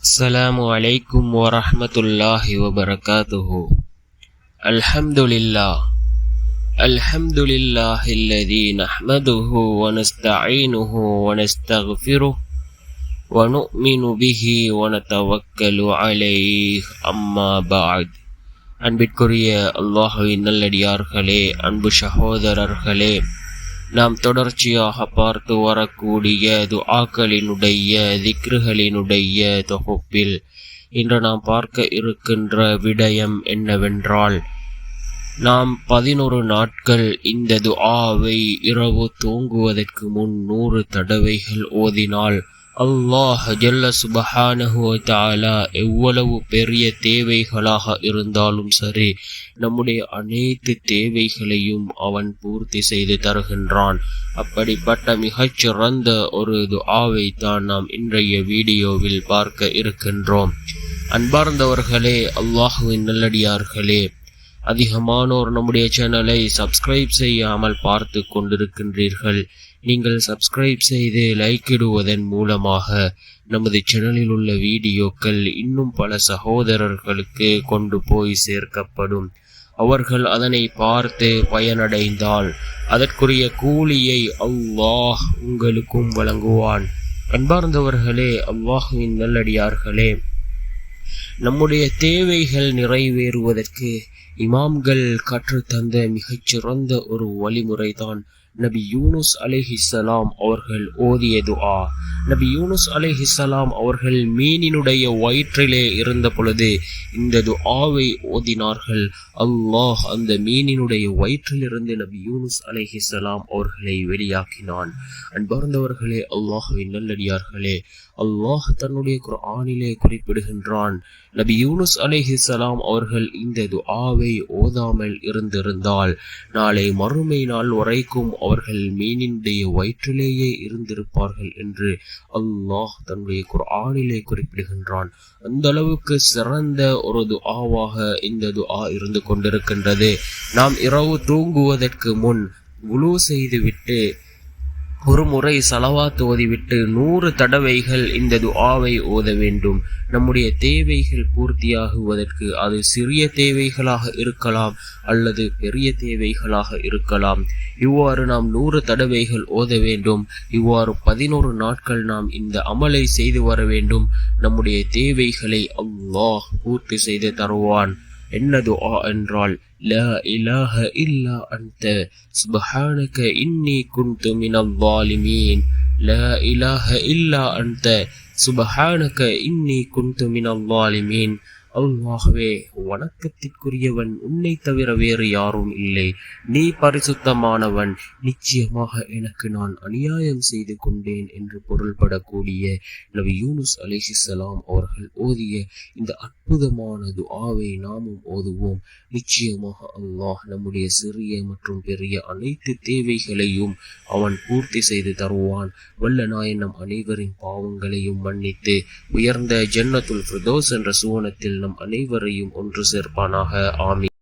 السلام عليكم ورحمة الله وبركاته. الحمد لله الذي نحمده ونستعينه ونستغفره ونؤمن به ونتوكل عليه. أما بعد. அன்பிற்குரிய அல்லாஹ்வின் நல்லடியார்களே, அன்பு சகோதரர்களே, நாம் தொடர்ச்சியாக பார்த்து வரக்கூடிய துஆக்களினுடைய திக்ருகளினுடைய தொகுப்பில் இன்று நாம் பார்க்க இருக்கின்ற விடயம் என்னவென்றால், நாம் 11 நாட்கள் இந்த துஆவை இரவு தூங்குவதற்கு முன் 100 தடவைகள் ஓதினால் அல்லாஹ் ஜல்ல சுப்ஹானஹு வ தஆலா எவ்வளவு பெரிய தேவைகளாக இருந்தாலும் சரி, நம்முடைய அனைத்து தேவைகளையும் அவன் பூர்த்தி செய்து தருகின்றான். அப்படிப்பட்ட மிகச்சிறந்த ஒரு துஆவை தான் நாம் இன்றைய வீடியோவில் பார்க்க இருக்கின்றோம். அன்பார்ந்தவர்களே, அல்லாஹ்வின் நல்லடியார்களே, அதிகமானோர் நம்முடைய சேனலை சப்ஸ்கிரைப் செய்யாமல் பார்த்து கொண்டிருக்கின்றீர்கள். நீங்கள் சப்ஸ்கிரைப் செய்து லைக் இடுவதன் மூலமாக நமது சேனலில் உள்ள வீடியோக்கள் இன்னும் பல சகோதரர்களுக்கு கொண்டு போய் சேர்க்கப்படும். அவர்கள் அதனை பார்த்து பயனடைந்தால் அதற்குரிய கூலியை அல்லாஹ் உங்களுக்கும் வழங்குவான். அன்பார்ந்தவர்களே, அல்லாஹ்வின் நல்லடியார்களே, நம்முடைய தேவைகள் நிறைவேறுவதற்கு இமாம்கள் கற்றுத்தந்த மிகச்சிறந்த ஒரு வழிமுறைதான் நபி யூனுஸ் அலைஹிஸ்ஸலாம் அவர்கள் ஓதிய துஆ. நபி யூனுஸ் அலைஹிஸ்ஸலாம் அவர்கள் மீனினுடைய வயிற்றிலே இருந்த பொழுது இந்த துஆவை ஓதினார்கள். அல்லாஹ் அந்த மீனினுடைய வயிற்றிலிருந்து நபி யூனுஸ் அலைஹிஸ்ஸலாம் அவர்களை வெளியாக்கினான். அன்பார்ந்தவர்களே, அல்லாஹ்வின் நல்லடியார்களே, அல்லாஹ் தன்னுடைய குர்ஆனிலே குறிப்பிடுகின்றான், நபி யூனுஸ் அலைஹிஸ்ஸலாம் அவர்கள் இந்த துஆவை ஓதாமல் இருந்திருந்தால் நாளை மறுமை நாள் வரைக்கும் அவர்கள் மீனினுடைய வயிற்றிலேயே இருந்திருப்பார்கள் என்று அல்லாஹ் தன்னுடைய குர்ஆனிலே குறிப்பிடுகின்றான். அந்த அளவுக்கு சிறந்த ஒரு துஆவாக இந்த துஆ இருந்து கொண்டிருக்கின்றது. நாம் இரவு தூங்குவதற்கு முன் வுலூ செய்துவிட்டு ஒரு முறை ஸலவாத் ஓதிவிட்டு 100 தடவைகள் இந்த துஆவை ஓத வேண்டும். நம்முடைய தேவைகள் பூர்த்தியாகுவதற்கு அது சிறிய தேவைகளாக இருக்கலாம் அல்லது பெரிய தேவைகளாக இருக்கலாம். இவ்வாறு நாம் 100 தடவைகள் ஓத வேண்டும். இவ்வாறு 11 நாட்கள் நாம் இந்த அமலை செய்து வர வேண்டும். நம்முடைய தேவைகளை அல்லாஹ் பூர்த்தி செய்து தருவான். என்ன துஆ என்றால், லா இலாஹ இல்லா அன்த சுப்ஹானக இன்னி குன்து மினல் ஸாலிமீன். லா இலாஹ இல்லா அன்த சுப்ஹானக இன்னி குன்து மினல் ஸாலிமீன். அல்லாஹ்வே, வணக்கத்திற்குரியவன் உன்னை தவிர வேறு யாரும் இல்லை. நீ பரிசுத்தமானவன். நிச்சயமாக எனக்கு நான் அநியாயம் செய்து கொண்டேன் என்று பொருள்படக்கூடிய நபி யூனுஸ் அலைஹிஸ்ஸலாம் அவர்கள் ஓதிய இந்த அற்புதமான துஆவை நாமும் ஓதுவோம். நிச்சயமாக அல்லாஹ் நம்முடைய சிறிய மற்றும் பெரிய அனைத்து தேவைகளையும் அவன் பூர்த்தி செய்து தருவான். வல்ல நாயன் நம் அனைவரின் பாவங்களையும் மன்னித்து உயர்ந்த ஜன்னத்துல் ஃபிர்தௌஸ் என்ற சுவனத்தில் நம் அனைவரையும் ஒன்று சேர்ப்பானாக. ஆமீன்.